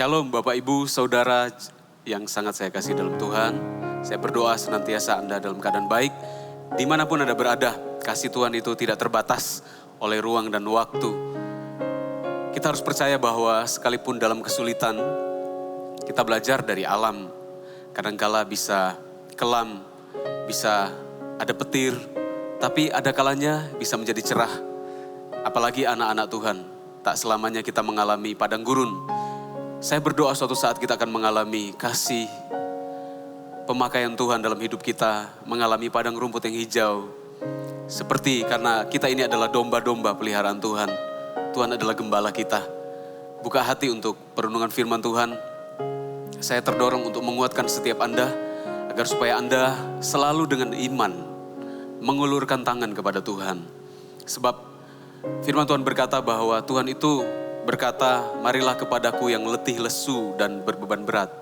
Shalom Bapak Ibu Saudara yang sangat saya kasih dalam Tuhan. Saya berdoa senantiasa Anda dalam keadaan baik. Dimanapun Anda berada, kasih Tuhan itu tidak terbatas oleh ruang dan waktu. Kita harus percaya bahwa sekalipun dalam kesulitan, kita belajar dari alam. Kadangkala bisa kelam, bisa ada petir, tapi ada kalanya bisa menjadi cerah. Apalagi anak-anak Tuhan, tak selamanya kita mengalami padang gurun. Saya berdoa suatu saat kita akan mengalami kasih pemakaian Tuhan dalam hidup kita, mengalami padang rumput yang hijau. Seperti karena kita ini adalah domba-domba peliharaan Tuhan. Tuhan adalah gembala kita. Buka hati untuk perenungan firman Tuhan. Saya terdorong untuk menguatkan setiap Anda, agar supaya Anda selalu dengan iman mengulurkan tangan kepada Tuhan. Sebab firman Tuhan berkata bahwa Tuhan itu berkata, marilah kepadaku yang letih lesu dan berbeban berat.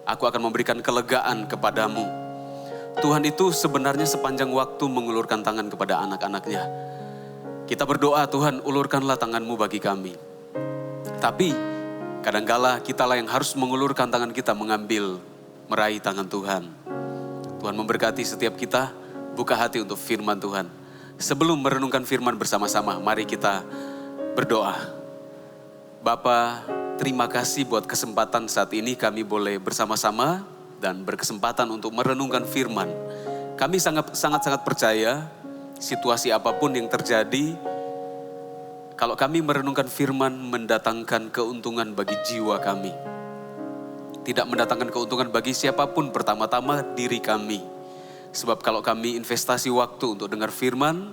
Aku akan memberikan kelegaan kepadamu. Tuhan itu sebenarnya sepanjang waktu mengulurkan tangan kepada anak-anaknya. Kita berdoa, Tuhan ulurkanlah tanganmu bagi kami. Tapi kadangkala kitalah yang harus mengulurkan tangan kita mengambil, meraih tangan Tuhan. Tuhan memberkati setiap kita, buka hati untuk firman Tuhan. Sebelum merenungkan firman bersama-sama, mari kita berdoa. Bapa, terima kasih buat kesempatan saat ini kami boleh bersama-sama dan berkesempatan untuk merenungkan firman. Kami sangat percaya situasi apapun yang terjadi, kalau kami merenungkan firman mendatangkan keuntungan bagi jiwa kami. Tidak mendatangkan keuntungan bagi siapapun, pertama-tama diri kami. Sebab kalau kami investasi waktu untuk dengar firman,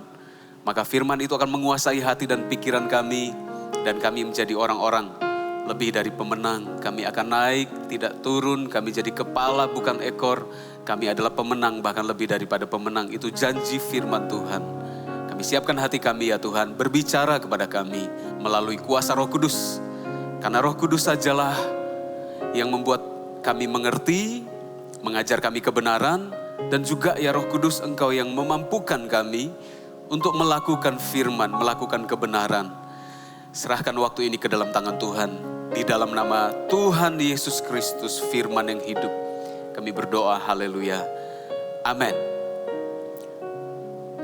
maka firman itu akan menguasai hati dan pikiran kami. Dan kami menjadi orang-orang lebih dari pemenang. Kami akan naik, tidak turun. Kami jadi kepala bukan ekor. Kami adalah pemenang, bahkan lebih daripada pemenang. Itu janji firman Tuhan. Kami siapkan hati kami ya Tuhan, berbicara kepada kami melalui kuasa Roh Kudus. Karena Roh Kudus sajalah yang membuat kami mengerti, mengajar kami kebenaran. Dan juga ya Roh Kudus, Engkau yang memampukan kami untuk melakukan firman, melakukan kebenaran. Serahkan waktu ini ke dalam tangan Tuhan. Di dalam nama Tuhan Yesus Kristus, firman yang hidup. Kami berdoa, haleluya. Amin.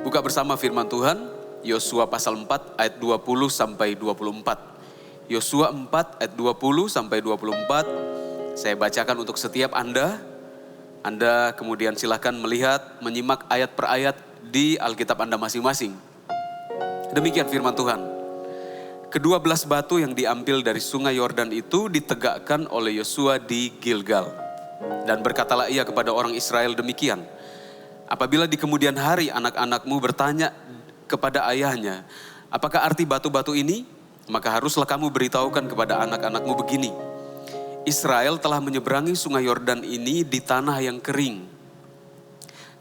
Buka bersama firman Tuhan, Yosua pasal 4 ayat 20 sampai 24. Yosua 4 ayat 20 sampai 24. Saya bacakan untuk setiap Anda. Anda kemudian silakan melihat, menyimak ayat per ayat di Alkitab Anda masing-masing. Demikian firman Tuhan. Kedua belas batu yang diambil dari sungai Yordan itu ditegakkan oleh Yosua di Gilgal. Dan berkatalah ia kepada orang Israel demikian. Apabila di kemudian hari anak-anakmu bertanya kepada ayahnya, apakah arti batu-batu ini? Maka haruslah kamu beritahukan kepada anak-anakmu begini. Israel telah menyeberangi sungai Yordan ini di tanah yang kering.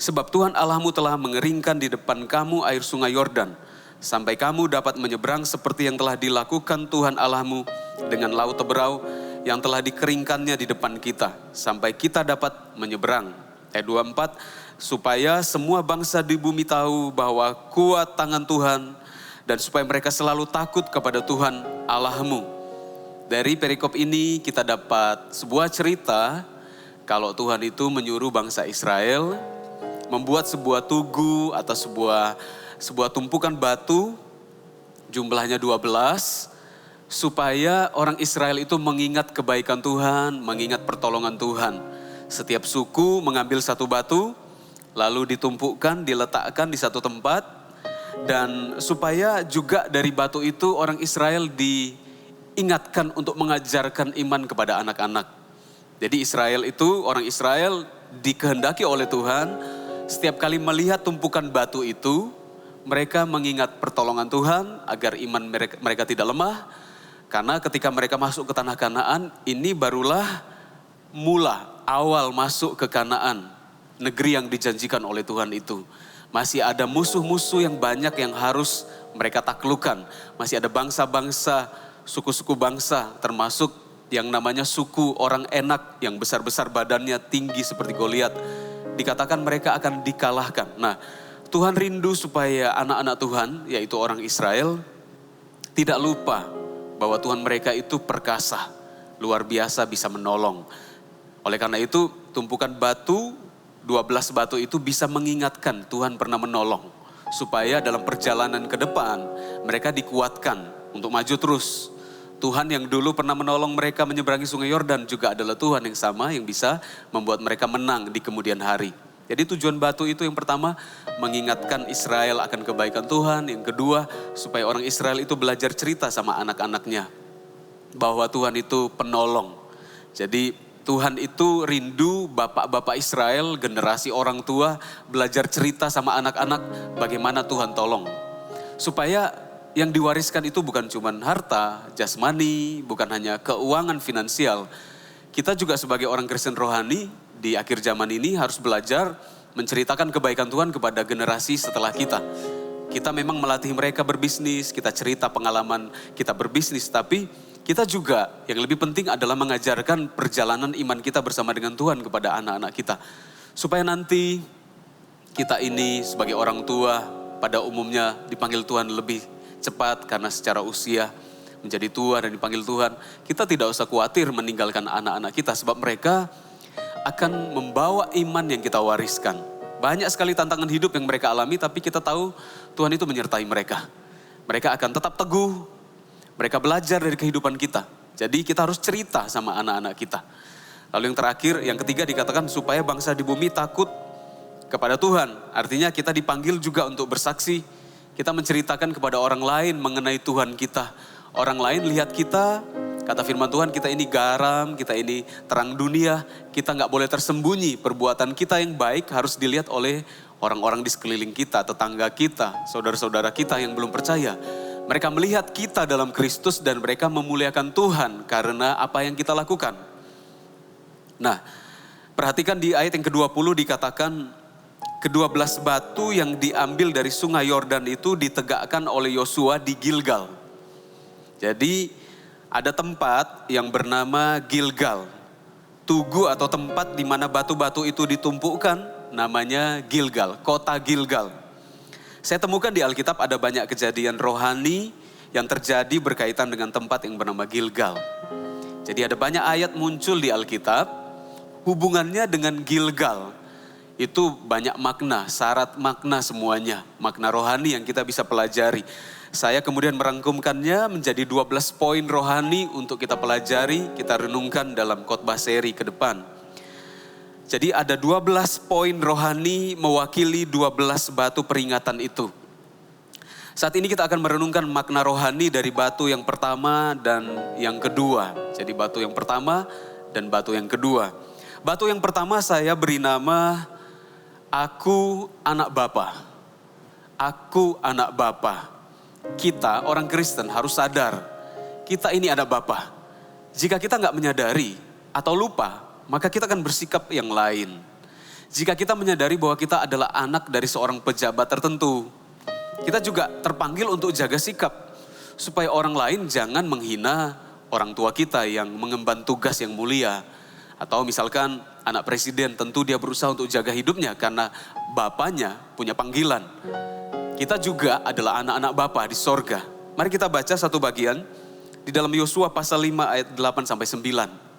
Sebab Tuhan Allahmu telah mengeringkan di depan kamu air sungai Yordan. Sampai kamu dapat menyeberang seperti yang telah dilakukan Tuhan Allahmu dengan laut Teberau yang telah dikeringkannya di depan kita. Sampai kita dapat menyeberang. Ayat 24, supaya semua bangsa di bumi tahu bahwa kuat tangan Tuhan dan supaya mereka selalu takut kepada Tuhan Allahmu. Dari perikop ini kita dapat sebuah cerita kalau Tuhan itu menyuruh bangsa Israel membuat sebuah tugu atau sebuah tumpukan batu, jumlahnya 12, supaya orang Israel itu mengingat kebaikan Tuhan, mengingat pertolongan Tuhan. Setiap suku mengambil satu batu, lalu ditumpukkan, diletakkan di satu tempat, dan supaya juga dari batu itu orang Israel diingatkan untuk mengajarkan iman kepada anak-anak. Jadi orang Israel dikehendaki oleh Tuhan, setiap kali melihat tumpukan batu itu, mereka mengingat pertolongan Tuhan agar iman mereka tidak lemah. Karena ketika mereka masuk ke tanah Kanaan, ini barulah awal masuk ke Kanaan. Negeri yang dijanjikan oleh Tuhan itu. Masih ada musuh-musuh yang banyak yang harus mereka taklukkan. Masih ada bangsa-bangsa, suku-suku bangsa, termasuk yang namanya suku orang Enak yang besar-besar badannya tinggi seperti Goliat. Dikatakan mereka akan dikalahkan. Nah, Tuhan rindu supaya anak-anak Tuhan, yaitu orang Israel, tidak lupa bahwa Tuhan mereka itu perkasa. luar biasa bisa menolong. Oleh karena itu tumpukan batu, 12 batu itu bisa mengingatkan Tuhan pernah menolong. Supaya dalam perjalanan ke depan mereka dikuatkan untuk maju terus. Tuhan yang dulu pernah menolong mereka menyeberangi sungai Yordan juga adalah Tuhan yang sama yang bisa membuat mereka menang di kemudian hari. Jadi tujuan batu itu yang pertama mengingatkan Israel akan kebaikan Tuhan. Yang kedua supaya orang Israel itu belajar cerita sama anak-anaknya bahwa Tuhan itu penolong. Jadi Tuhan itu rindu bapak-bapak Israel, generasi orang tua belajar cerita sama anak-anak bagaimana Tuhan tolong. Supaya yang diwariskan itu bukan cuma harta, jasmani, bukan hanya keuangan finansial. Kita juga sebagai orang Kristen rohani di akhir zaman ini harus belajar menceritakan kebaikan Tuhan kepada generasi setelah kita. Kita memang melatih mereka berbisnis, kita cerita pengalaman kita berbisnis, tapi kita juga yang lebih penting adalah mengajarkan perjalanan iman kita bersama dengan Tuhan kepada anak-anak kita. Supaya nanti kita ini sebagai orang tua pada umumnya dipanggil Tuhan lebih cepat karena secara usia menjadi tua dan dipanggil Tuhan. Kita tidak usah khawatir meninggalkan anak-anak kita sebab mereka akan membawa iman yang kita wariskan. Banyak sekali tantangan hidup yang mereka alami tapi kita tahu Tuhan itu menyertai mereka. Mereka akan tetap teguh. Mereka belajar dari kehidupan kita. Jadi kita harus cerita sama anak-anak kita. Lalu yang terakhir, yang ketiga dikatakan supaya bangsa di bumi takut kepada Tuhan. Artinya kita dipanggil juga untuk bersaksi. Kita menceritakan kepada orang lain mengenai Tuhan kita. Orang lain lihat kita, kata firman Tuhan, kita ini garam, kita ini terang dunia. Kita gak boleh tersembunyi. Perbuatan kita yang baik harus dilihat oleh orang-orang di sekeliling kita, tetangga kita, saudara-saudara kita yang belum percaya. Mereka melihat kita dalam Kristus dan mereka memuliakan Tuhan karena apa yang kita lakukan. Nah, perhatikan di ayat yang ke-20 dikatakan ke-12 batu yang diambil dari sungai Yordan itu ditegakkan oleh Yosua di Gilgal. Jadi ada tempat yang bernama Gilgal. Tugu atau tempat di mana batu-batu itu ditumpukkan namanya Gilgal, kota Gilgal. Saya temukan di Alkitab ada banyak kejadian rohani yang terjadi berkaitan dengan tempat yang bernama Gilgal. Jadi ada banyak ayat muncul di Alkitab, hubungannya dengan Gilgal. Itu banyak makna, syarat makna semuanya. Makna rohani yang kita bisa pelajari. Saya kemudian merangkumkannya menjadi 12 poin rohani untuk kita pelajari, kita renungkan dalam khotbah seri ke depan. Jadi ada 12 poin rohani mewakili 12 batu peringatan itu. Saat ini kita akan merenungkan makna rohani dari batu yang pertama dan yang kedua. Jadi batu yang pertama dan batu yang kedua. Batu yang pertama saya beri nama Aku Anak Bapa. Aku Anak Bapa. Kita orang Kristen harus sadar kita ini anak Bapa. Jika kita nggak menyadari atau lupa, maka kita akan bersikap yang lain. Jika kita menyadari bahwa kita adalah anak dari seorang pejabat tertentu, kita juga terpanggil untuk jaga sikap. Supaya orang lain jangan menghina orang tua kita yang mengemban tugas yang mulia. Atau misalkan anak presiden tentu dia berusaha untuk jaga hidupnya karena bapaknya punya panggilan. Kita juga adalah anak-anak Bapa di sorga. Mari kita baca satu bagian di dalam Yosua pasal 5 ayat 8 sampai 9.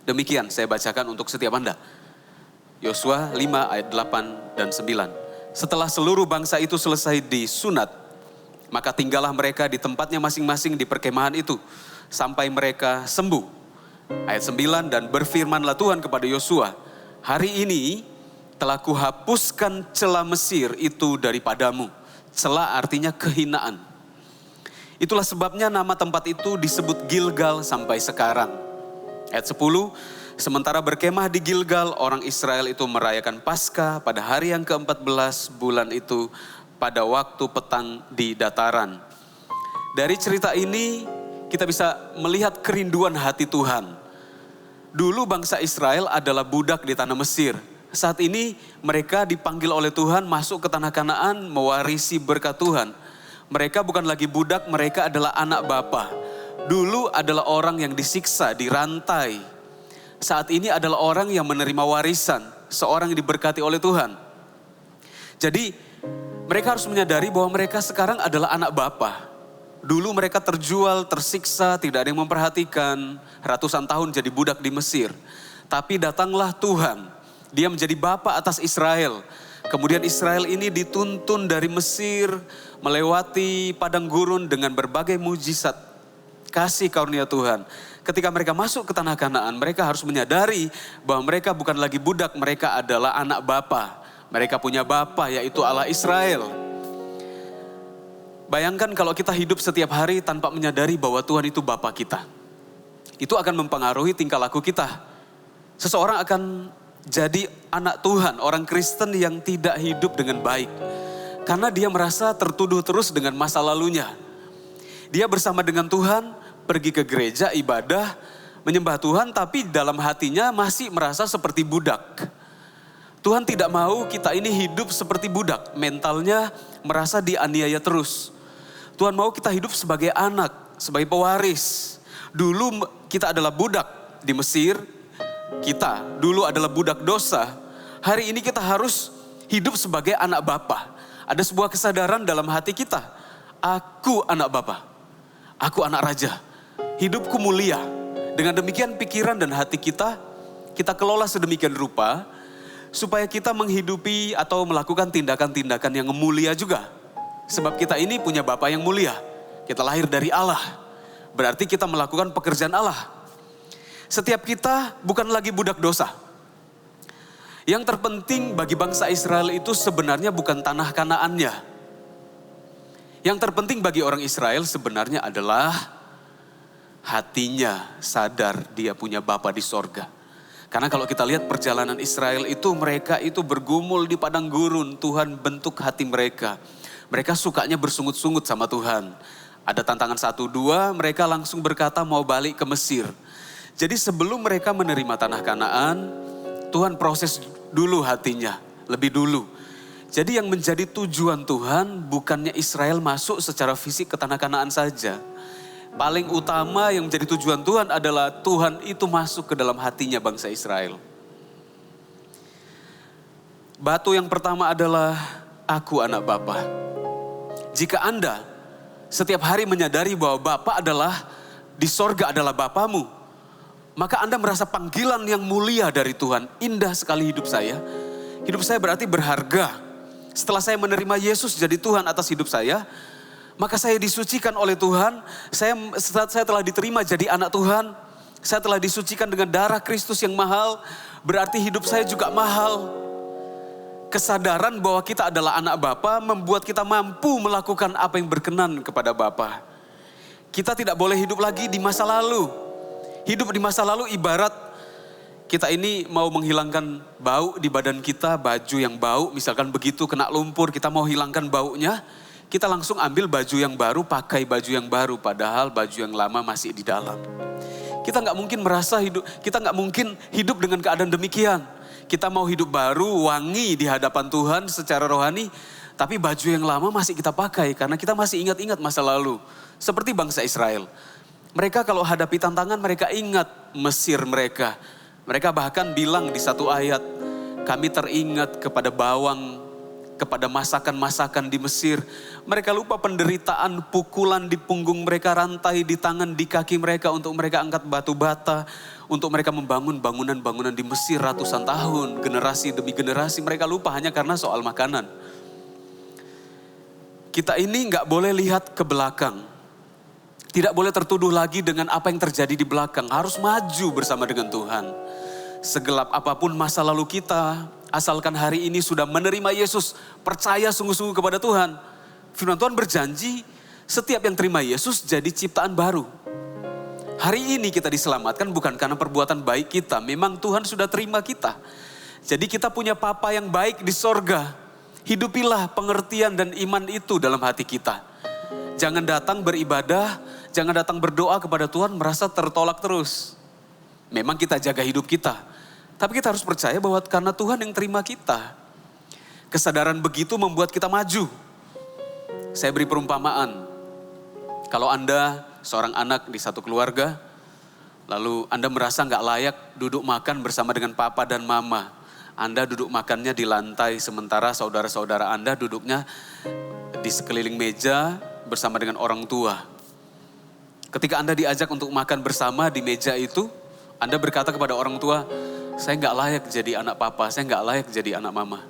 Demikian saya bacakan untuk setiap Anda. Yosua 5 ayat 8 dan 9. Setelah seluruh bangsa itu selesai disunat, maka tinggallah mereka di tempatnya masing-masing di perkemahan itu sampai mereka sembuh. Ayat 9, dan berfirmanlah Tuhan kepada Yosua, hari ini telah kuhapuskan cela Mesir itu daripadamu. Cela artinya kehinaan. Itulah sebabnya nama tempat itu disebut Gilgal sampai sekarang. Ayat 10, sementara berkemah di Gilgal, orang Israel itu merayakan Paskah pada hari yang ke-14 bulan itu pada waktu petang di dataran. Dari cerita ini kita bisa melihat kerinduan hati Tuhan. Dulu bangsa Israel adalah budak di tanah Mesir. Saat ini mereka dipanggil oleh Tuhan masuk ke tanah Kanaan mewarisi berkat Tuhan. Mereka bukan lagi budak, mereka adalah anak Bapa. Dulu adalah orang yang disiksa, dirantai. Saat ini adalah orang yang menerima warisan, seorang yang diberkati oleh Tuhan. Jadi mereka harus menyadari bahwa mereka sekarang adalah anak Bapa. Dulu mereka terjual, tersiksa, tidak ada yang memperhatikan. Ratusan tahun jadi budak di Mesir. Tapi datanglah Tuhan. Dia menjadi bapa atas Israel. Kemudian Israel ini dituntun dari Mesir, melewati padang gurun dengan berbagai mujizat kasih karunia Tuhan. Ketika mereka masuk ke tanah Kanaan, mereka harus menyadari bahwa mereka bukan lagi budak, mereka adalah anak bapa. Mereka punya bapa, yaitu Allah Israel. Bayangkan kalau kita hidup setiap hari tanpa menyadari bahwa Tuhan itu Bapa kita. Itu akan mempengaruhi tingkah laku kita. Seseorang akan jadi anak Tuhan, orang Kristen yang tidak hidup dengan baik. Karena dia merasa tertuduh terus dengan masa lalunya. Dia bersama dengan Tuhan, pergi ke gereja, ibadah, menyembah Tuhan, tapi dalam hatinya masih merasa seperti budak. Tuhan tidak mau kita ini hidup seperti budak, mentalnya merasa dianiaya terus. Tuhan mau kita hidup sebagai anak, sebagai pewaris. Dulu kita adalah budak di Mesir, kita dulu adalah budak dosa. Hari ini kita harus hidup sebagai anak bapa. Ada sebuah kesadaran dalam hati kita. Aku anak bapa, aku anak raja. Hidupku mulia. Dengan demikian pikiran dan hati kita kelola sedemikian rupa, supaya kita menghidupi atau melakukan tindakan-tindakan yang mulia juga. Sebab kita ini punya Bapa yang mulia. Kita lahir dari Allah. Berarti kita melakukan pekerjaan Allah. Setiap kita bukan lagi budak dosa. Yang terpenting bagi bangsa Israel itu sebenarnya bukan tanah Kanaannya. Yang terpenting bagi orang Israel sebenarnya adalah hatinya sadar dia punya Bapa di sorga. Karena kalau kita lihat perjalanan Israel itu, mereka itu bergumul di padang gurun. Tuhan bentuk hati mereka. Mereka sukanya bersungut-sungut sama Tuhan. Ada tantangan 1-2, mereka langsung berkata mau balik ke Mesir. Jadi sebelum mereka menerima tanah Kanaan, Tuhan proses dulu hatinya, lebih dulu. Jadi yang menjadi tujuan Tuhan bukannya Israel masuk secara fisik ke tanah Kanaan saja. Paling utama yang menjadi tujuan Tuhan adalah Tuhan itu masuk ke dalam hatinya bangsa Israel. Batu yang pertama adalah aku anak Bapa. Jika Anda setiap hari menyadari bahwa Bapa adalah di sorga adalah Bapamu, maka Anda merasa panggilan yang mulia dari Tuhan. Indah sekali hidup saya. Hidup saya berarti berharga. Setelah saya menerima Yesus jadi Tuhan atas hidup saya, maka saya disucikan oleh Tuhan. Saya telah diterima jadi anak Tuhan. Saya telah disucikan dengan darah Kristus yang mahal. Berarti hidup saya juga mahal. Kesadaran bahwa kita adalah anak Bapa membuat kita mampu melakukan apa yang berkenan kepada Bapa. Kita tidak boleh hidup lagi di masa lalu. Hidup di masa lalu ibarat kita ini mau menghilangkan bau di badan kita, baju yang bau, misalkan begitu kena lumpur, kita mau hilangkan baunya, kita langsung ambil baju yang baru, pakai baju yang baru, padahal baju yang lama masih di dalam. Kita nggak mungkin hidup dengan keadaan demikian. Kita mau hidup baru, wangi di hadapan Tuhan secara rohani, tapi baju yang lama masih kita pakai karena kita masih ingat-ingat masa lalu. Seperti bangsa Israel. Mereka kalau hadapi tantangan mereka ingat Mesir mereka. Mereka bahkan bilang di satu ayat, kami teringat kepada bawang, kepada masakan-masakan di Mesir. Mereka lupa penderitaan, pukulan di punggung mereka, rantai di tangan, di kaki mereka untuk mereka angkat batu bata. Untuk mereka membangun bangunan-bangunan di Mesir ratusan tahun, generasi demi generasi. Mereka lupa hanya karena soal makanan. Kita ini nggak boleh lihat ke belakang. Tidak boleh tertuduh lagi dengan apa yang terjadi di belakang. Harus maju bersama dengan Tuhan. Segelap apapun masa lalu kita, asalkan hari ini sudah menerima Yesus, percaya sungguh-sungguh kepada Tuhan. Firman Tuhan berjanji, setiap yang terima Yesus jadi ciptaan baru. Hari ini kita diselamatkan bukan karena perbuatan baik kita, memang Tuhan sudah terima kita. Jadi kita punya Papa yang baik di sorga. Hidupilah pengertian dan iman itu dalam hati kita. Jangan datang beribadah, jangan datang berdoa kepada Tuhan merasa tertolak terus. Memang kita jaga hidup kita, tapi kita harus percaya bahwa karena Tuhan yang terima kita. Kesadaran begitu membuat kita maju. Saya beri perumpamaan. Kalau Anda seorang anak di satu keluarga, lalu Anda merasa nggak layak duduk makan bersama dengan papa dan mama. Anda duduk makannya di lantai, sementara saudara-saudara Anda duduknya di sekeliling meja bersama dengan orang tua. Ketika Anda diajak untuk makan bersama di meja itu, Anda berkata kepada orang tua, saya nggak layak jadi anak papa, saya nggak layak jadi anak mama.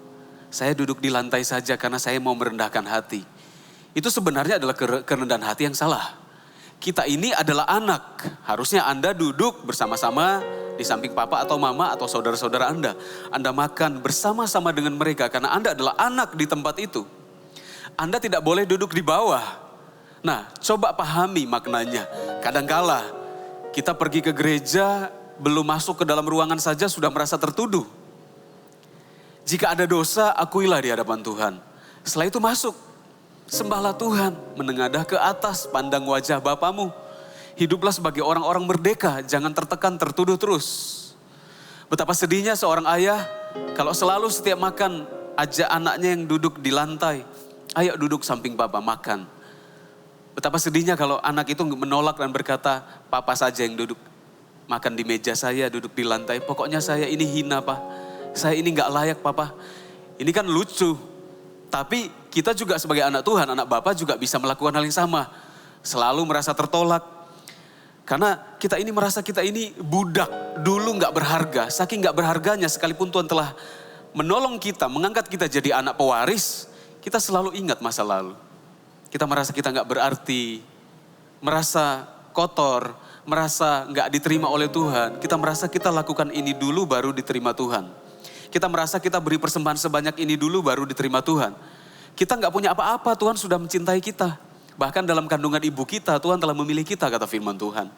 Saya duduk di lantai saja karena saya mau merendahkan hati. Itu sebenarnya adalah kerendahan hati yang salah. Kita ini adalah anak, harusnya Anda duduk bersama-sama di samping papa atau mama atau saudara-saudara Anda. Anda makan bersama-sama dengan mereka karena Anda adalah anak di tempat itu. Anda tidak boleh duduk di bawah. Nah, coba pahami maknanya. Kadangkala kita pergi ke gereja, belum masuk ke dalam ruangan saja sudah merasa tertuduh. Jika ada dosa, akuilah di hadapan Tuhan. Setelah itu masuk, sembahlah Tuhan, menengadah ke atas, pandang wajah Bapamu. Hiduplah sebagai orang-orang merdeka, jangan tertekan, tertuduh terus. Betapa sedihnya seorang ayah kalau selalu setiap makan ajak anaknya yang duduk di lantai, ayo duduk samping Papa makan. Betapa sedihnya kalau anak itu menolak dan berkata, Papa saja yang duduk makan di meja saya, duduk di lantai. Pokoknya saya ini hina, Pak. Saya ini gak layak, Papa. Ini kan lucu. Tapi kita juga sebagai anak Tuhan, anak Bapa juga bisa melakukan hal yang sama. Selalu merasa tertolak. Karena kita ini merasa kita ini budak. Dulu gak berharga. Saking gak berharganya sekalipun Tuhan telah menolong kita, mengangkat kita jadi anak pewaris. Kita selalu ingat masa lalu. Kita merasa kita gak berarti. Merasa kotor. Merasa gak diterima oleh Tuhan. Kita merasa kita lakukan ini dulu baru diterima Tuhan. Kita merasa kita beri persembahan sebanyak ini dulu baru diterima Tuhan. Kita gak punya apa-apa, Tuhan sudah mencintai kita. Bahkan dalam kandungan ibu kita, Tuhan telah memilih kita, kata firman Tuhan.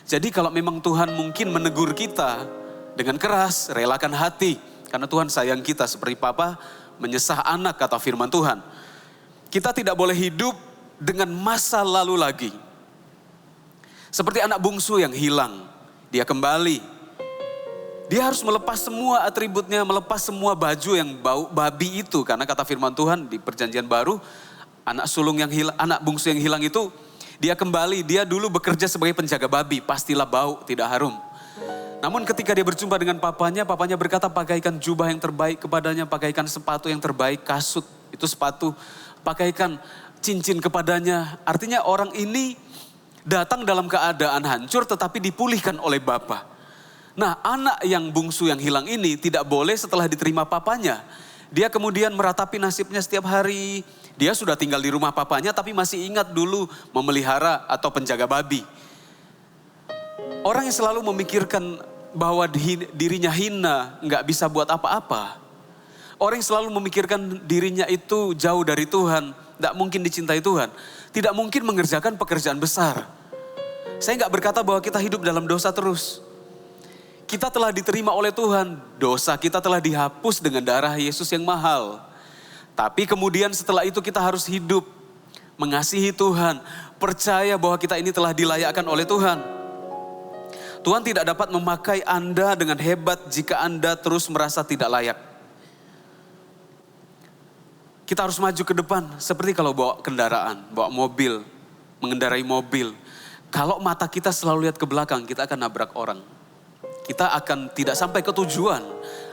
Jadi kalau memang Tuhan mungkin menegur kita dengan keras, relakan hati. Karena Tuhan sayang kita seperti Papa menyesah anak, kata firman Tuhan. Kita tidak boleh hidup dengan masa lalu lagi. Seperti anak bungsu yang hilang, dia kembali. Dia harus melepas semua atributnya, melepas semua baju yang bau babi itu. Karena kata firman Tuhan di perjanjian baru, anak bungsu yang hilang itu, dia kembali, dia dulu bekerja sebagai penjaga babi, pastilah bau, tidak harum. Namun ketika dia berjumpa dengan papanya berkata pakaikan jubah yang terbaik kepadanya, pakaikan sepatu yang terbaik, kasut, itu sepatu, pakaikan cincin kepadanya. Artinya orang ini datang dalam keadaan hancur tetapi dipulihkan oleh Bapa. Nah, anak yang bungsu yang hilang ini tidak boleh setelah diterima papanya. Dia kemudian meratapi nasibnya setiap hari. Dia sudah tinggal di rumah papanya tapi masih ingat dulu memelihara atau penjaga babi. Orang yang selalu memikirkan bahwa dirinya hina, nggak bisa buat apa-apa. Orang yang selalu memikirkan dirinya itu jauh dari Tuhan, tidak mungkin dicintai Tuhan. Tidak mungkin mengerjakan pekerjaan besar. Saya nggak berkata bahwa kita hidup dalam dosa terus. Kita telah diterima oleh Tuhan, dosa kita telah dihapus dengan darah Yesus yang mahal. Tapi kemudian setelah itu kita harus hidup, mengasihi Tuhan, percaya bahwa kita ini telah dilayakkan oleh Tuhan. Tuhan tidak dapat memakai Anda dengan hebat jika Anda terus merasa tidak layak. Kita harus maju ke depan, seperti kalau bawa kendaraan, bawa mobil, mengendarai mobil. Kalau mata kita selalu lihat ke belakang, kita akan nabrak orang. Kita akan tidak sampai ke tujuan.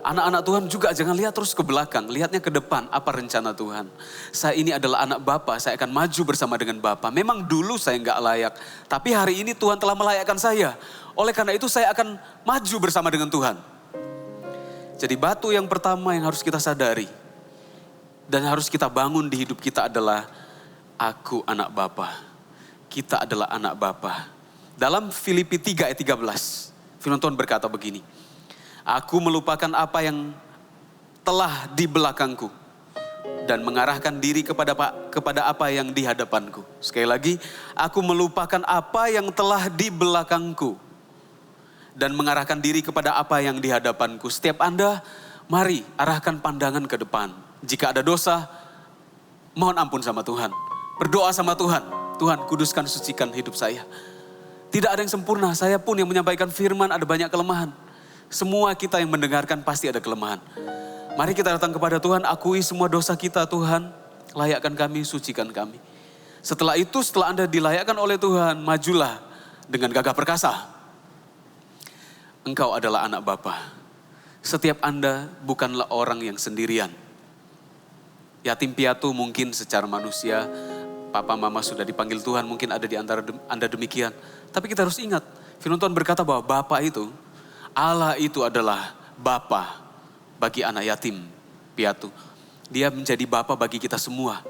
Anak-anak Tuhan juga jangan lihat terus ke belakang, lihatnya ke depan, apa rencana Tuhan. Saya ini adalah anak Bapa, saya akan maju bersama dengan Bapa. Memang dulu saya nggak layak, tapi hari ini Tuhan telah melayakkan saya. Oleh karena itu saya akan maju bersama dengan Tuhan. Jadi batu yang pertama yang harus kita sadari, dan harus kita bangun di hidup kita adalah, aku anak Bapa. Kita adalah anak Bapa. Dalam Filipi 3 ayat 13, firman Tuhan berkata begini. Aku melupakan apa yang telah di belakangku dan mengarahkan diri kepada apa yang di hadapanku. Sekali lagi, aku melupakan apa yang telah di belakangku dan mengarahkan diri kepada apa yang di hadapanku. Setiap Anda, mari arahkan pandangan ke depan. Jika ada dosa, mohon ampun sama Tuhan. Berdoa sama Tuhan. Tuhan, kuduskan, sucikan hidup saya. Tidak ada yang sempurna, saya pun yang menyampaikan firman ada banyak kelemahan. Semua kita yang mendengarkan pasti ada kelemahan. Mari kita datang kepada Tuhan, akui semua dosa kita Tuhan. Layakkan kami, sucikan kami. Setelah itu, setelah Anda dilayakkan oleh Tuhan, majulah dengan gagah perkasa. Engkau adalah anak Bapa. Setiap Anda bukanlah orang yang sendirian. Yatim piatu mungkin secara manusia papa mama sudah dipanggil Tuhan, mungkin ada di antara Anda demikian. Tapi kita harus ingat, firman Tuhan berkata bahwa Bapa itu, Allah itu adalah Bapa bagi anak yatim piatu. Dia menjadi Bapa bagi kita semua.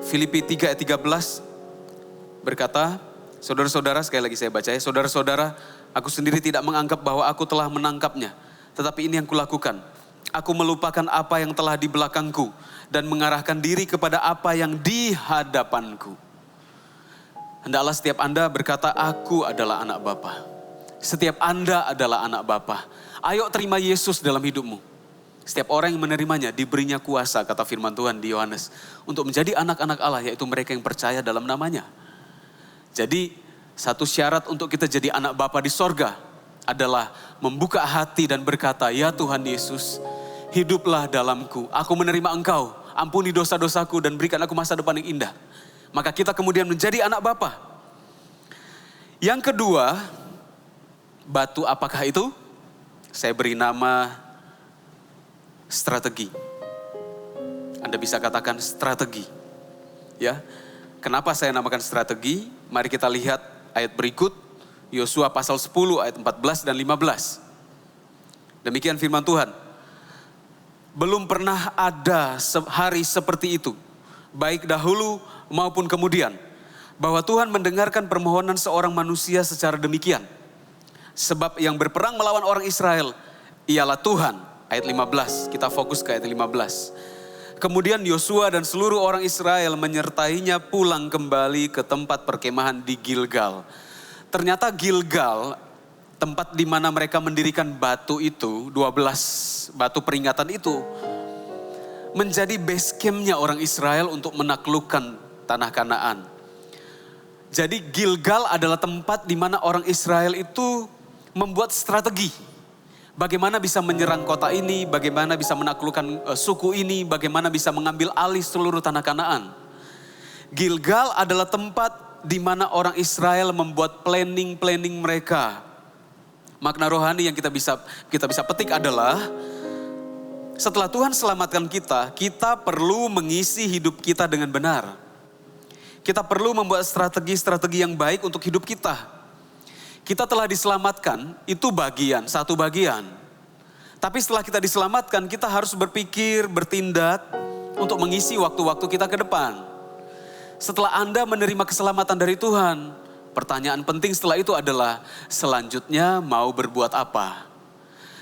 Filipi 3 ayat 13 berkata, saudara-saudara, sekali lagi saya baca ya, saudara-saudara, aku sendiri tidak menganggap bahwa aku telah menangkapnya. Tetapi ini yang kulakukan, aku melupakan apa yang telah di belakangku dan mengarahkan diri kepada apa yang di hadapanku. Hendaklah setiap Anda berkata, aku adalah anak Bapa. Setiap Anda adalah anak Bapa. Ayo terima Yesus dalam hidupmu. Setiap orang yang menerimanya diberinya kuasa, kata firman Tuhan di Yohanes, untuk menjadi anak-anak Allah, yaitu mereka yang percaya dalam namanya. Jadi satu syarat untuk kita jadi anak Bapa di sorga adalah membuka hati dan berkata, ya Tuhan Yesus, hiduplah dalamku, aku menerima Engkau, ampuni dosa-dosaku dan berikan aku masa depan yang indah. Maka kita kemudian menjadi anak Bapa. Yang kedua, batu apakah itu? Saya beri nama strategi. Anda bisa katakan strategi. Ya. Kenapa saya namakan strategi? Mari kita lihat ayat berikut. Yosua pasal 10 ayat 14 dan 15. Demikian firman Tuhan. Belum pernah ada hari seperti itu, baik dahulu maupun kemudian, bahwa Tuhan mendengarkan permohonan seorang manusia secara demikian. Sebab yang berperang melawan orang Israel ialah Tuhan. Ayat 15, kita fokus ke ayat 15. Kemudian Yosua dan seluruh orang Israel menyertainya pulang kembali ke tempat perkemahan di Gilgal. Ternyata Gilgal, tempat di mana mereka mendirikan batu itu, 12 batu peringatan itu, menjadi base campnya orang Israel untuk menaklukkan tanah Kanaan. Jadi Gilgal adalah tempat di mana orang Israel itu membuat strategi. Bagaimana bisa menyerang kota ini, bagaimana bisa menaklukkan suku ini, bagaimana bisa mengambil alih seluruh tanah Kanaan. Gilgal adalah tempat di mana orang Israel membuat planning mereka. Makna rohani yang kita bisa petik adalah, setelah Tuhan selamatkan kita, kita perlu mengisi hidup kita dengan benar. Kita perlu membuat strategi-strategi yang baik untuk hidup kita. Kita telah diselamatkan, itu satu bagian. Tapi setelah kita diselamatkan, kita harus berpikir, bertindak untuk mengisi waktu-waktu kita ke depan. Setelah Anda menerima keselamatan dari Tuhan, pertanyaan penting setelah itu adalah, selanjutnya mau berbuat apa?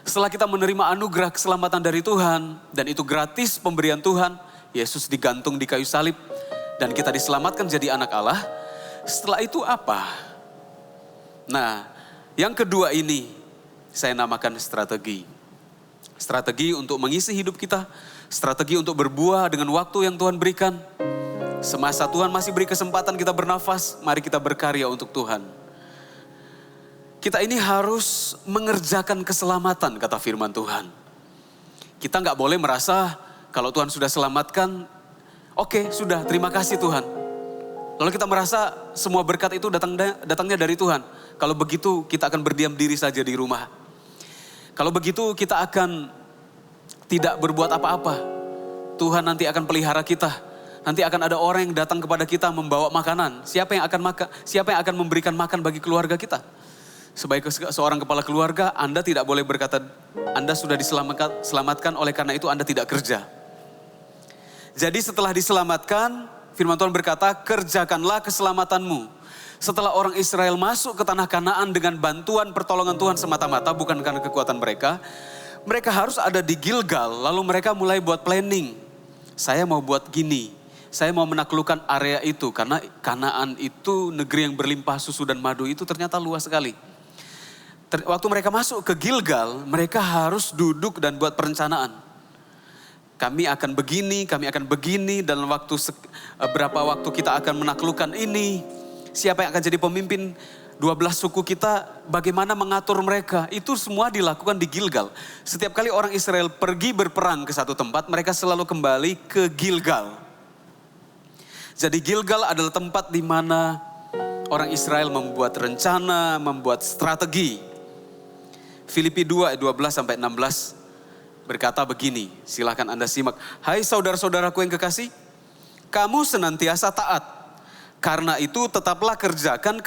Setelah kita menerima anugerah keselamatan dari Tuhan, dan itu gratis pemberian Tuhan, Yesus digantung di kayu salib, dan kita diselamatkan jadi anak Allah, setelah itu apa? Nah, yang kedua ini saya namakan strategi. Strategi untuk mengisi hidup kita, strategi untuk berbuah dengan waktu yang Tuhan berikan. Semasa Tuhan masih beri kesempatan kita bernafas, mari kita berkarya untuk Tuhan. Kita ini harus mengerjakan keselamatan, kata firman Tuhan. Kita nggak boleh merasa kalau Tuhan sudah selamatkan, oke, sudah, terima kasih Tuhan. Lalu kita merasa semua berkat itu datangnya dari Tuhan. Kalau begitu kita akan berdiam diri saja di rumah. Kalau begitu kita akan tidak berbuat apa-apa. Tuhan nanti akan pelihara kita. Nanti akan ada orang yang datang kepada kita membawa makanan. Siapa yang akan memberikan makan bagi keluarga kita? Sebagai seorang kepala keluarga, Anda tidak boleh berkata, Anda sudah diselamatkan, oleh karena itu Anda tidak kerja. Jadi setelah diselamatkan, firman Tuhan berkata, kerjakanlah keselamatanmu. Setelah orang Israel masuk ke tanah Kanaan dengan bantuan pertolongan Tuhan semata-mata, bukan karena kekuatan mereka. Mereka harus ada di Gilgal, lalu mereka mulai buat planning. Saya mau buat gini, saya mau menaklukkan area itu, karena Kanaan itu negeri yang berlimpah susu dan madu, itu ternyata luas sekali. Waktu mereka masuk ke Gilgal, mereka harus duduk dan buat perencanaan. Kami akan begini, dalam berapa waktu kita akan menaklukkan ini. Siapa yang akan jadi pemimpin 12 suku kita, bagaimana mengatur mereka. Itu semua dilakukan di Gilgal. Setiap kali orang Israel pergi berperang ke satu tempat, mereka selalu kembali ke Gilgal. Jadi Gilgal adalah tempat di mana orang Israel membuat rencana, membuat strategi. Filipi 2 ayat 12 sampai 16 berkata begini, silakan Anda simak. Hai saudara-saudaraku yang kekasih, kamu senantiasa taat. Karena itu tetaplah kerjakan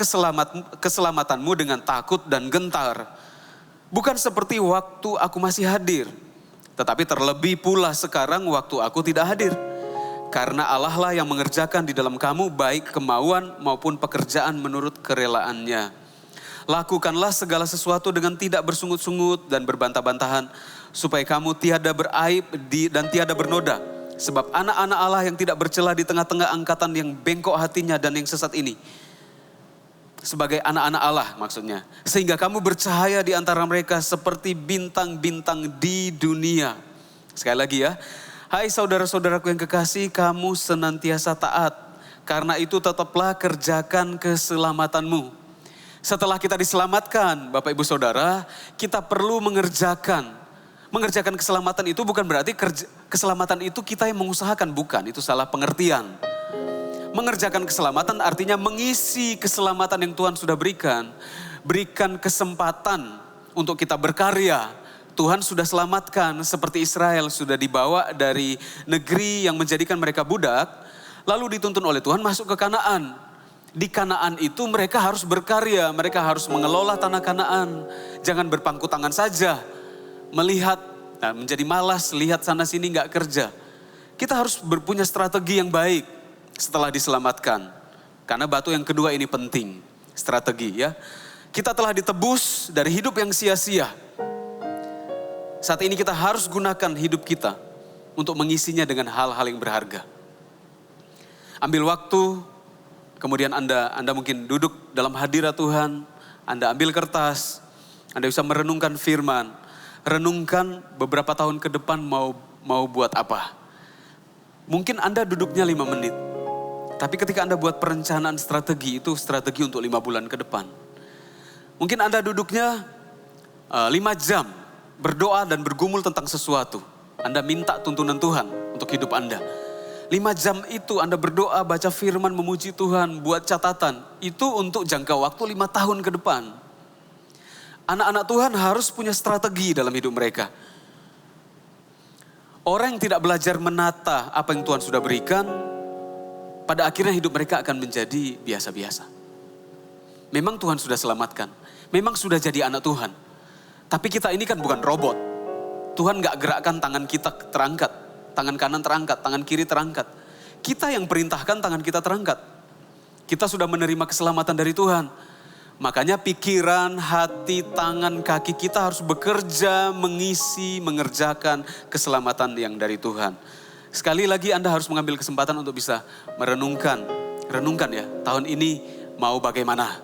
keselamatanmu dengan takut dan gentar. Bukan seperti waktu aku masih hadir, tetapi terlebih pula sekarang waktu aku tidak hadir. Karena Allah lah yang mengerjakan di dalam kamu baik kemauan maupun pekerjaan menurut kerelaannya. Lakukanlah segala sesuatu dengan tidak bersungut-sungut dan berbantah-bantahan, supaya kamu tiada beraib dan tiada bernoda. Sebab anak-anak Allah yang tidak bercela di tengah-tengah angkatan yang bengkok hatinya dan yang sesat ini. Sebagai anak-anak Allah maksudnya. Sehingga kamu bercahaya di antara mereka seperti bintang-bintang di dunia. Sekali lagi ya. Hai saudara-saudaraku yang kekasih, kamu senantiasa taat. Karena itu tetaplah kerjakan keselamatanmu. Setelah kita diselamatkan, Bapak Ibu Saudara, kita perlu mengerjakan. Mengerjakan keselamatan itu bukan berarti keselamatan itu kita yang mengusahakan, bukan. Itu salah pengertian. Mengerjakan keselamatan artinya mengisi keselamatan yang Tuhan sudah berikan. Berikan kesempatan untuk kita berkarya. Tuhan sudah selamatkan seperti Israel sudah dibawa dari negeri yang menjadikan mereka budak. Lalu dituntun oleh Tuhan masuk ke Kanaan. Di Kanaan itu mereka harus berkarya, mereka harus mengelola tanah Kanaan. Jangan berpangku tangan saja, melihat, menjadi malas, lihat sana sini gak kerja. Kita harus berpunya strategi yang baik setelah diselamatkan. Karena batu yang kedua ini penting, strategi ya. Kita telah ditebus dari hidup yang sia-sia. Saat ini kita harus gunakan hidup kita untuk mengisinya dengan hal-hal yang berharga. Ambil waktu, kemudian Anda mungkin duduk dalam hadirat Tuhan, Anda ambil kertas, Anda bisa merenungkan firman, renungkan beberapa tahun ke depan mau buat apa. Mungkin Anda duduknya 5 menit, tapi ketika Anda buat perencanaan strategi, itu strategi untuk 5 bulan ke depan. Mungkin Anda duduknya 5 jam, berdoa dan bergumul tentang sesuatu. Anda minta tuntunan Tuhan untuk hidup Anda. 5 jam itu Anda berdoa, baca firman, memuji Tuhan, buat catatan. Itu untuk jangka waktu 5 tahun ke depan. Anak-anak Tuhan harus punya strategi dalam hidup mereka. Orang yang tidak belajar menata apa yang Tuhan sudah berikan, pada akhirnya hidup mereka akan menjadi biasa-biasa. Memang Tuhan sudah selamatkan, memang sudah jadi anak Tuhan. Tapi kita ini kan bukan robot. Tuhan gak gerakkan tangan kita terangkat. Tangan kanan terangkat, tangan kiri terangkat. Kita yang perintahkan tangan kita terangkat. Kita sudah menerima keselamatan dari Tuhan. Makanya pikiran, hati, tangan, kaki kita harus bekerja, mengisi, mengerjakan keselamatan yang dari Tuhan. Sekali lagi Anda harus mengambil kesempatan untuk bisa merenungkan. Renungkan ya, tahun ini mau bagaimana?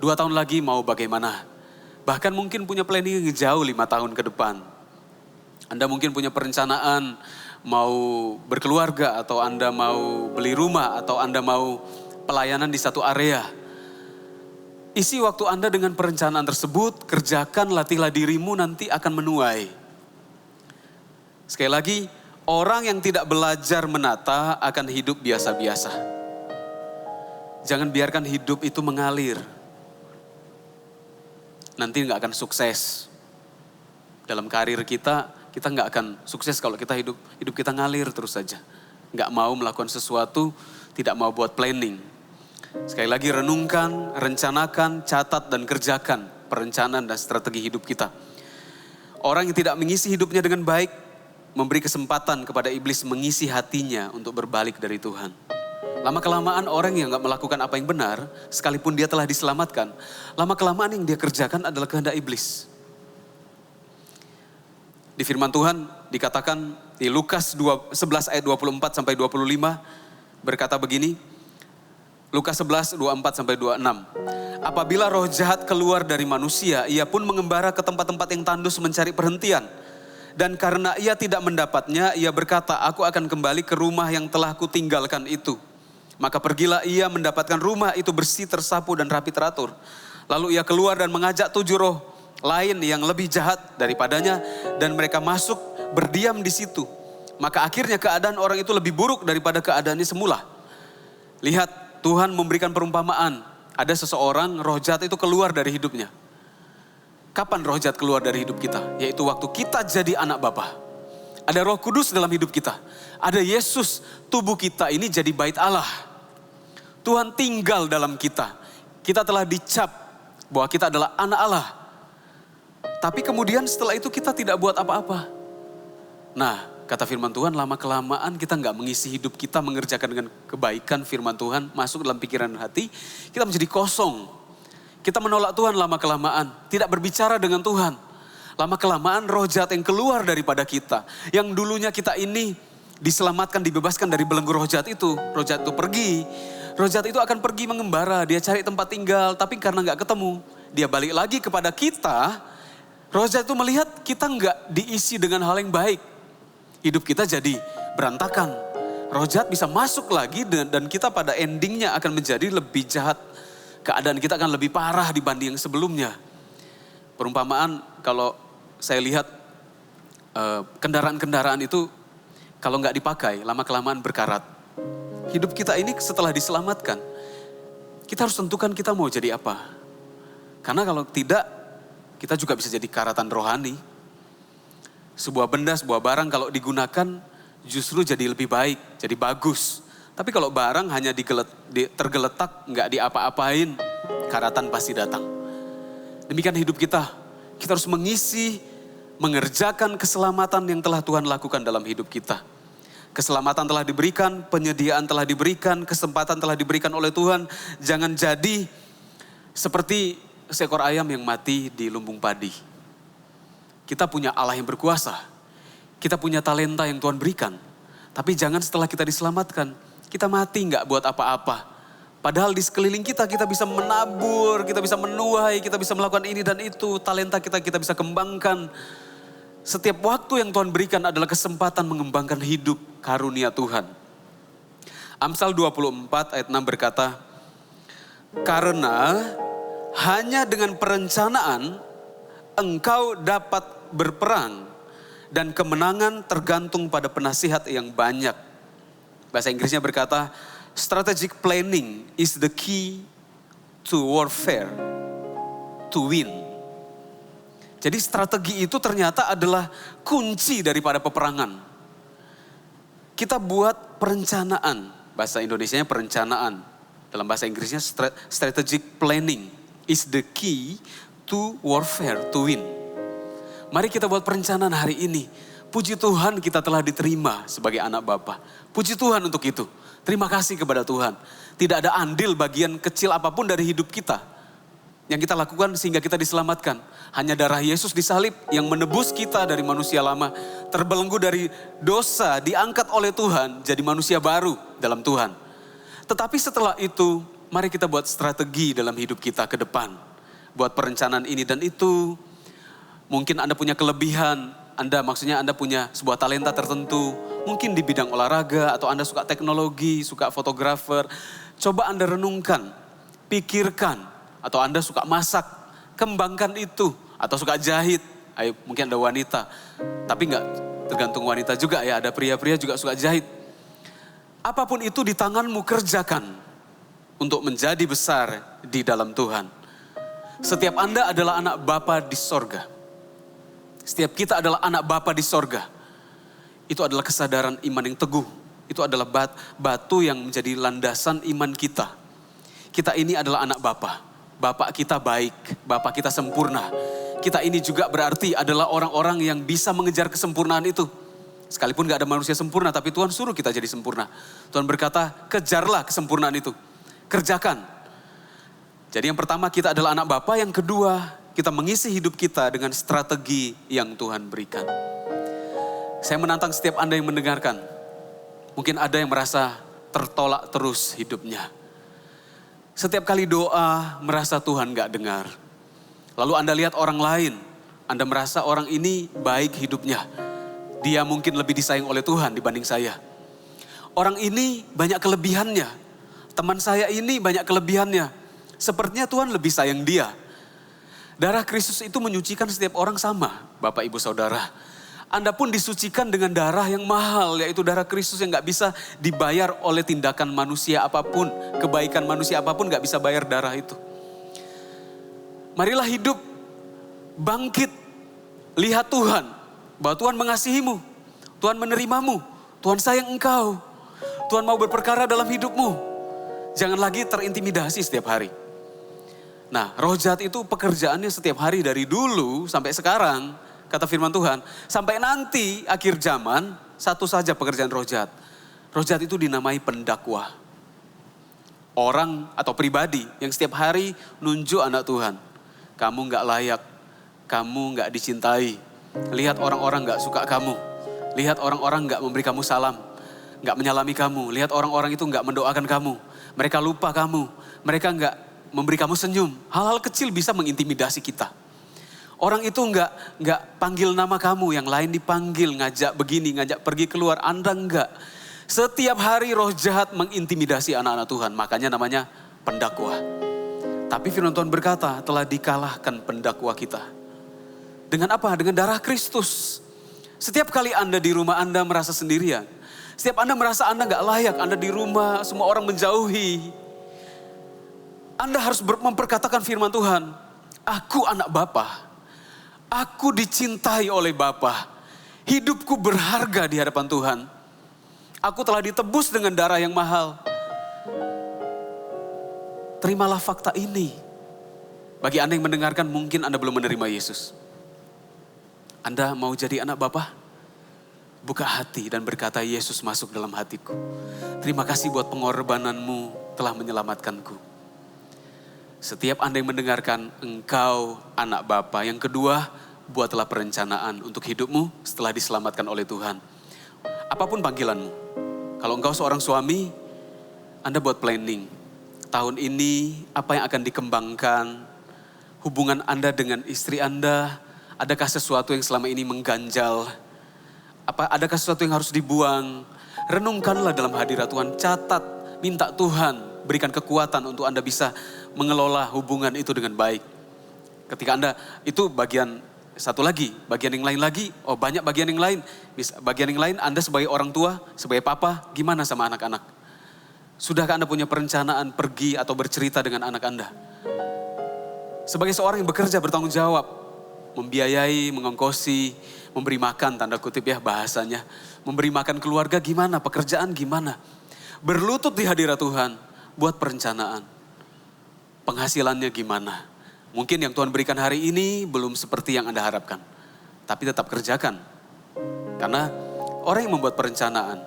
2 tahun lagi mau bagaimana? Bahkan mungkin punya planning yang jauh 5 tahun ke depan. Anda mungkin punya perencanaan mau berkeluarga, atau Anda mau beli rumah, atau Anda mau pelayanan di satu area. Isi waktu Anda dengan perencanaan tersebut, kerjakan, latihlah dirimu, nanti akan menuai. Sekali lagi, orang yang tidak belajar menata akan hidup biasa-biasa. Jangan biarkan hidup itu mengalir. Nanti gak akan sukses. Dalam karir kita gak akan sukses kalau kita hidup kita ngalir terus saja. Gak mau melakukan sesuatu, tidak mau buat planning. Sekali lagi renungkan, rencanakan, catat dan kerjakan perencanaan dan strategi hidup kita. Orang yang tidak mengisi hidupnya dengan baik, memberi kesempatan kepada iblis mengisi hatinya untuk berbalik dari Tuhan. Lama-kelamaan orang yang gak melakukan apa yang benar, sekalipun dia telah diselamatkan, lama-kelamaan yang dia kerjakan adalah kehendak iblis. Di firman Tuhan dikatakan di Lukas 11 ayat 24 sampai 25 berkata begini. Lukas 11, 24 sampai 26. Apabila roh jahat keluar dari manusia, ia pun mengembara ke tempat-tempat yang tandus mencari perhentian. Dan karena ia tidak mendapatnya, ia berkata, aku akan kembali ke rumah yang telah kutinggalkan itu. Maka pergilah ia mendapatkan rumah itu bersih, tersapu dan rapi teratur. Lalu ia keluar dan mengajak 7 roh lain yang lebih jahat daripadanya, dan mereka masuk berdiam di situ. Maka akhirnya keadaan orang itu lebih buruk daripada keadaannya semula. Lihat, Tuhan memberikan perumpamaan. Ada seseorang, roh jahat itu keluar dari hidupnya. Kapan roh jahat keluar dari hidup kita? Yaitu waktu kita jadi anak Bapa. Ada Roh Kudus dalam hidup kita. Ada Yesus, tubuh kita ini jadi bait Allah. Tuhan tinggal dalam kita. Kita telah dicap bahwa kita adalah anak Allah. Tapi kemudian setelah itu kita tidak buat apa-apa. Nah, kata firman Tuhan, lama-kelamaan kita nggak mengisi hidup kita mengerjakan dengan kebaikan firman Tuhan masuk dalam pikiran dan hati. Kita menjadi kosong. Kita menolak Tuhan lama-kelamaan. Tidak berbicara dengan Tuhan. Lama-kelamaan roh jahat yang keluar daripada kita. Yang dulunya kita ini diselamatkan, dibebaskan dari belenggu roh jahat itu. Roh jahat itu pergi. Roh jahat itu akan pergi mengembara. Dia cari tempat tinggal. Tapi karena nggak ketemu. Dia balik lagi kepada kita. Roh jahat itu melihat kita nggak diisi dengan hal yang baik. Hidup kita jadi berantakan. Roh jahat bisa masuk lagi dan kita pada endingnya akan menjadi lebih jahat. Keadaan kita akan lebih parah dibanding yang sebelumnya. Perumpamaan kalau saya lihat kendaraan-kendaraan itu kalau nggak dipakai lama-kelamaan berkarat. Hidup kita ini setelah diselamatkan, kita harus tentukan kita mau jadi apa. Karena kalau tidak, kita juga bisa jadi karatan rohani. Sebuah benda, sebuah barang kalau digunakan justru jadi lebih baik, jadi bagus. Tapi kalau barang hanya tergeletak, nggak diapa-apain, karatan pasti datang. Demikian hidup kita. Kita harus mengisi, mengerjakan keselamatan yang telah Tuhan lakukan dalam hidup kita. Keselamatan telah diberikan, penyediaan telah diberikan, kesempatan telah diberikan oleh Tuhan. Jangan jadi seperti seekor ayam yang mati di lumbung padi. Kita punya Allah yang berkuasa. Kita punya talenta yang Tuhan berikan. Tapi jangan setelah kita diselamatkan, kita mati nggak buat apa-apa. Padahal di sekeliling kita bisa menabur, kita bisa menuai, kita bisa melakukan ini dan itu. Talenta kita bisa kembangkan. Setiap waktu yang Tuhan berikan adalah kesempatan mengembangkan hidup karunia Tuhan. Amsal 24 ayat 6 berkata, karena hanya dengan perencanaan engkau dapat berperang dan kemenangan tergantung pada penasihat yang banyak. Bahasa Inggrisnya berkata, strategic planning is the key to warfare, to win. Jadi strategi itu ternyata adalah kunci daripada peperangan. Kita buat perencanaan, bahasa Indonesianya perencanaan. Dalam bahasa Inggrisnya strategic planning is the key to warfare, to win. Mari kita buat perencanaan hari ini. Puji Tuhan kita telah diterima sebagai anak Bapa. Puji Tuhan untuk itu. Terima kasih kepada Tuhan. Tidak ada andil bagian kecil apapun dari hidup kita. Yang kita lakukan sehingga kita diselamatkan. Hanya darah Yesus disalib yang menebus kita dari manusia lama. Terbelenggu dari dosa, diangkat oleh Tuhan jadi manusia baru dalam Tuhan. Tetapi setelah itu, mari kita buat strategi dalam hidup kita ke depan. Buat perencanaan ini dan itu. Mungkin Anda punya kelebihan. Maksudnya Anda punya sebuah talenta tertentu. Mungkin di bidang olahraga atau Anda suka teknologi, suka fotografer. Coba Anda renungkan, pikirkan. Atau Anda suka masak, kembangkan itu. Atau suka jahit, ayo mungkin ada wanita. Tapi enggak tergantung wanita juga ya, ada pria-pria juga suka jahit. Apapun itu di tanganmu kerjakan untuk menjadi besar di dalam Tuhan. Setiap Anda adalah anak Bapa di sorga. Setiap kita adalah anak Bapa di sorga. Itu adalah kesadaran iman yang teguh. Itu adalah batu yang menjadi landasan iman kita. Kita ini adalah anak Bapa. Bapa kita baik, Bapa kita sempurna. Kita ini juga berarti adalah orang-orang yang bisa mengejar kesempurnaan itu. Sekalipun gak ada manusia sempurna, tapi Tuhan suruh kita jadi sempurna. Tuhan berkata, kejarlah kesempurnaan itu. Kerjakan. Jadi yang pertama kita adalah anak Bapa, yang kedua kita mengisi hidup kita dengan strategi yang Tuhan berikan. Saya menantang setiap Anda yang mendengarkan. Mungkin ada yang merasa tertolak terus hidupnya. Setiap kali doa merasa Tuhan gak dengar. Lalu Anda lihat orang lain. Anda merasa orang ini baik hidupnya. Dia mungkin lebih disayang oleh Tuhan dibanding saya. Orang ini banyak kelebihannya. Teman saya ini banyak kelebihannya. Sepertinya Tuhan lebih sayang dia. Darah Kristus itu menyucikan setiap orang sama, Bapak Ibu Saudara. Anda pun disucikan dengan darah yang mahal, yaitu darah Kristus yang gak bisa dibayar oleh tindakan manusia apapun. Kebaikan manusia apapun gak bisa bayar darah itu. Marilah hidup, bangkit, lihat Tuhan, bahwa Tuhan mengasihimu. Tuhan menerimamu, Tuhan sayang engkau. Tuhan mau berperkara dalam hidupmu. Jangan lagi terintimidasi setiap hari. Nah, roh jahat itu pekerjaannya setiap hari dari dulu sampai sekarang, kata firman Tuhan. Sampai nanti akhir zaman, satu saja pekerjaan roh jahat. Roh jahat itu dinamai pendakwa. Orang atau pribadi yang setiap hari nunjuk anak Tuhan. Kamu gak layak, kamu gak dicintai. Lihat orang-orang gak suka kamu. Lihat orang-orang gak memberi kamu salam. Gak menyalami kamu. Lihat orang-orang itu gak mendoakan kamu. Mereka lupa kamu. Mereka gak memberi kamu senyum. Hal-hal kecil bisa mengintimidasi kita. Orang itu nggak panggil nama kamu, yang lain dipanggil, ngajak begini, ngajak pergi keluar, Anda enggak. Setiap hari roh jahat mengintimidasi anak-anak Tuhan, makanya namanya pendakwa. Tapi firman Tuhan berkata, telah dikalahkan pendakwa kita. Dengan apa? Dengan darah Kristus. Setiap kali Anda di rumah Anda merasa sendirian, setiap Anda merasa Anda nggak layak, Anda di rumah semua orang menjauhi, Anda harus memperkatakan firman Tuhan, aku anak Bapa. Aku dicintai oleh Bapa. Hidupku berharga di hadapan Tuhan. Aku telah ditebus dengan darah yang mahal. Terimalah fakta ini. Bagi Anda yang mendengarkan, mungkin Anda belum menerima Yesus. Anda mau jadi anak Bapa? Buka hati dan berkata, Yesus masuk dalam hatiku. Terima kasih buat pengorbananmu telah menyelamatkanku. Setiap Anda yang mendengarkan, engkau anak Bapa. Yang kedua, buatlah perencanaan untuk hidupmu setelah diselamatkan oleh Tuhan. Apapun panggilanmu. Kalau engkau seorang suami, Anda buat planning. Tahun ini apa yang akan dikembangkan? Hubungan Anda dengan istri Anda, adakah sesuatu yang selama ini mengganjal? Adakah sesuatu yang harus dibuang? Renungkanlah dalam hadirat Tuhan, catat, minta Tuhan berikan kekuatan untuk Anda bisa mengelola hubungan itu dengan baik. Ketika Anda, itu bagian satu lagi, bagian yang lain lagi, banyak bagian yang lain. Bagian yang lain Anda sebagai orang tua, sebagai papa, gimana sama anak-anak? Sudahkah Anda punya perencanaan pergi atau bercerita dengan anak Anda? Sebagai seorang yang bekerja bertanggung jawab, membiayai, mengongkosi, memberi makan, tanda kutip ya bahasanya. Memberi makan keluarga gimana, pekerjaan gimana? Berlutut di hadirat Tuhan, buat perencanaan. Penghasilannya gimana? Mungkin yang Tuhan berikan hari ini belum seperti yang Anda harapkan. Tapi tetap kerjakan. Karena orang yang membuat perencanaan,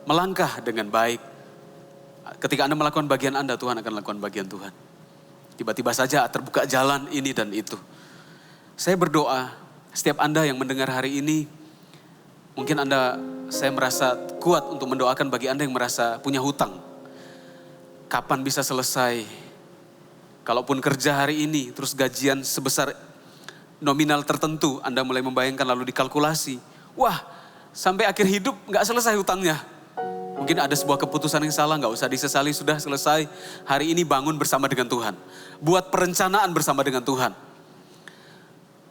melangkah dengan baik. Ketika Anda melakukan bagian Anda, Tuhan akan lakukan bagian Tuhan. Tiba-tiba saja terbuka jalan ini dan itu. Saya berdoa, setiap Anda yang mendengar hari ini, mungkin saya merasa kuat untuk mendoakan bagi Anda yang merasa punya hutang. Kapan bisa selesai? Kalaupun kerja hari ini, terus gajian sebesar nominal tertentu, Anda mulai membayangkan lalu dikalkulasi. Wah, sampai akhir hidup gak selesai hutangnya. Mungkin ada sebuah keputusan yang salah, gak usah disesali, sudah selesai. Hari ini bangun bersama dengan Tuhan. Buat perencanaan bersama dengan Tuhan.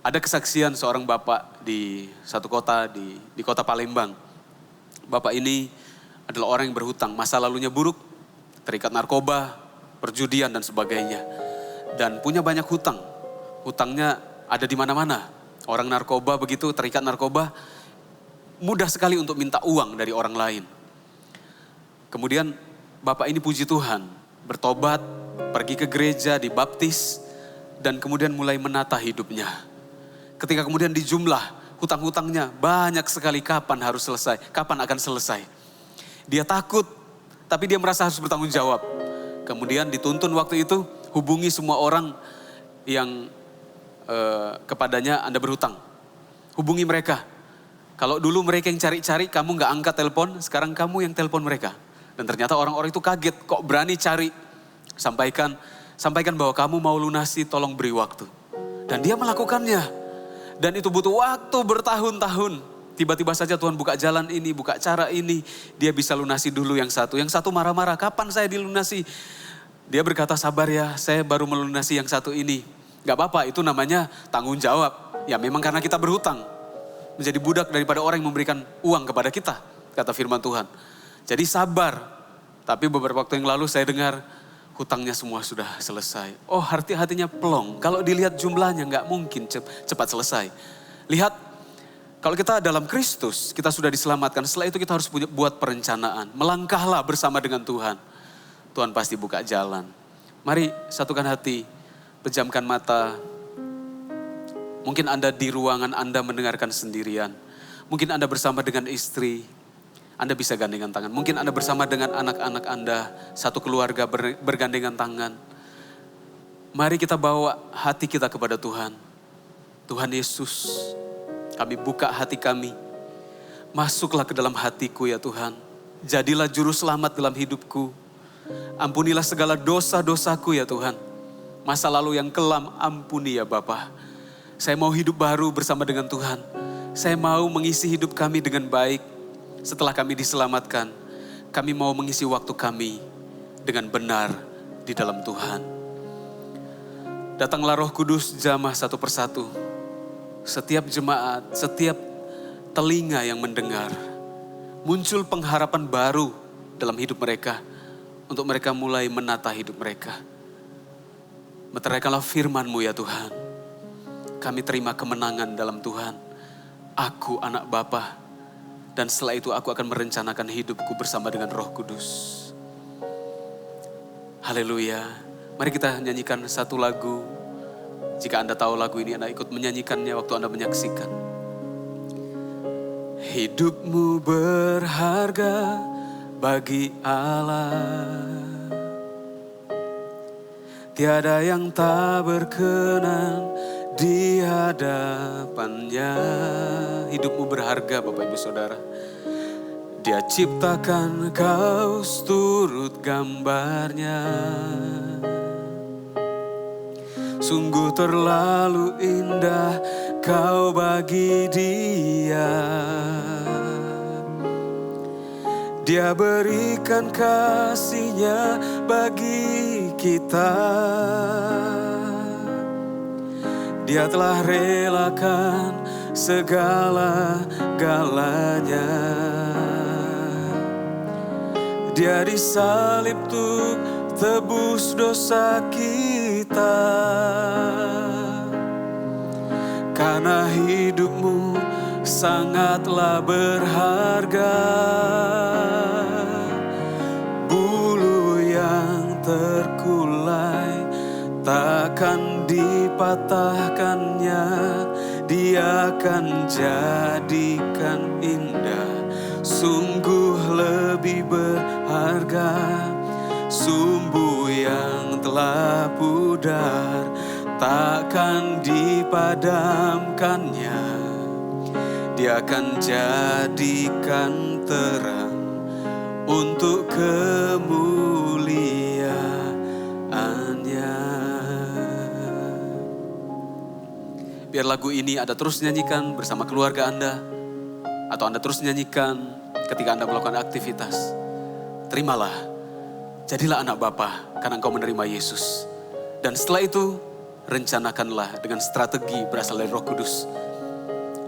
Ada kesaksian seorang bapak di satu kota, di kota Palembang. Bapak ini adalah orang yang berhutang, masa lalunya buruk, terikat narkoba, perjudian dan sebagainya. Dan punya banyak hutang. Hutangnya ada di mana-mana. Orang narkoba begitu, terikat narkoba, mudah sekali untuk minta uang dari orang lain. Kemudian bapak ini puji Tuhan, bertobat, pergi ke gereja, dibaptis, dan kemudian mulai menata hidupnya. Ketika kemudian dijumlah hutang-hutangnya banyak sekali, kapan harus selesai, kapan akan selesai. Dia takut, tapi dia merasa harus bertanggung jawab. Kemudian dituntun waktu itu, hubungi semua orang yang kepadanya Anda berhutang. Hubungi mereka. Kalau dulu mereka yang cari-cari, kamu gak angkat telepon, sekarang kamu yang telepon mereka. Dan ternyata orang-orang itu kaget, kok berani cari. Sampaikan bahwa kamu mau lunasi, tolong beri waktu. Dan dia melakukannya. Dan itu butuh waktu bertahun-tahun. Tiba-tiba saja Tuhan buka jalan ini, buka cara ini. Dia bisa lunasi dulu yang satu. Yang satu marah-marah, kapan saya dilunasi? Dia berkata, sabar ya, saya baru melunasi yang satu ini. Gak apa-apa, itu namanya tanggung jawab. Ya memang karena kita berhutang. Menjadi budak daripada orang yang memberikan uang kepada kita, kata firman Tuhan. Jadi sabar. Tapi beberapa waktu yang lalu saya dengar hutangnya semua sudah selesai. Oh, hatinya plong. Kalau dilihat jumlahnya gak mungkin cepat selesai. Lihat Kalau kita dalam Kristus, kita sudah diselamatkan. Setelah itu kita harus buat perencanaan. Melangkahlah bersama dengan Tuhan. Tuhan pasti buka jalan. Mari satukan hati, pejamkan mata. Mungkin Anda di ruangan Anda mendengarkan sendirian. Mungkin Anda bersama dengan istri, Anda bisa gandengan tangan. Mungkin Anda bersama dengan anak-anak Anda, satu keluarga bergandengan tangan. Mari kita bawa hati kita kepada Tuhan. Tuhan Yesus, kami buka hati kami. Masuklah ke dalam hatiku ya Tuhan. Jadilah juru selamat dalam hidupku. Ampunilah segala dosa-dosaku ya Tuhan. Masa lalu yang kelam ampuni ya Bapa. Saya mau hidup baru bersama dengan Tuhan. Saya mau mengisi hidup kami dengan baik. Setelah kami diselamatkan, kami mau mengisi waktu kami dengan benar di dalam Tuhan. Datanglah Roh Kudus jamah satu persatu. Setiap jemaat, setiap telinga yang mendengar, muncul pengharapan baru dalam hidup mereka. Untuk mereka mulai menata hidup mereka. Meteraikanlah firman-Mu ya Tuhan. Kami terima kemenangan dalam Tuhan. Aku anak Bapa. Dan setelah itu aku akan merencanakan hidupku bersama dengan Roh Kudus. Haleluya. Mari kita nyanyikan satu lagu. Jika Anda tahu lagu ini, Anda ikut menyanyikannya waktu Anda menyaksikan. Hidupmu berharga bagi Allah. Tiada yang tak berkenan di hadapannya. Hidupmu berharga Bapak Ibu Saudara. Dia ciptakan kau turut gambarnya. Sungguh terlalu indah kau bagi dia. Dia berikan kasih-Nya bagi kita. Dia telah relakan segala-galanya. Dia disalib untuk tebus dosa kita. Karena hidupmu sangatlah berharga. Bulu yang terkulai takkan dipatahkannya. Dia akan jadikan indah. Sungguh lebih berharga sumbu yang telah pudar, takkan dipadamkannya. Dia akan jadikan terang untuk kemuliaan-Nya. Biar lagu ini Anda terus nyanyikan bersama keluarga Anda, atau Anda terus nyanyikan ketika Anda melakukan aktivitas. Terimalah, jadilah anak Bapa karena engkau menerima Yesus. Dan setelah itu, rencanakanlah dengan strategi berasal dari Roh Kudus.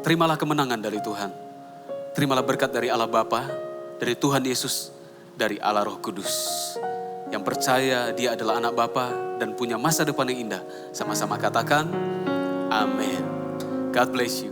Terimalah kemenangan dari Tuhan. Terimalah berkat dari Allah Bapa, dari Tuhan Yesus, dari Allah Roh Kudus. Yang percaya dia adalah anak Bapa dan punya masa depan yang indah. Sama-sama katakan, amin. God bless you.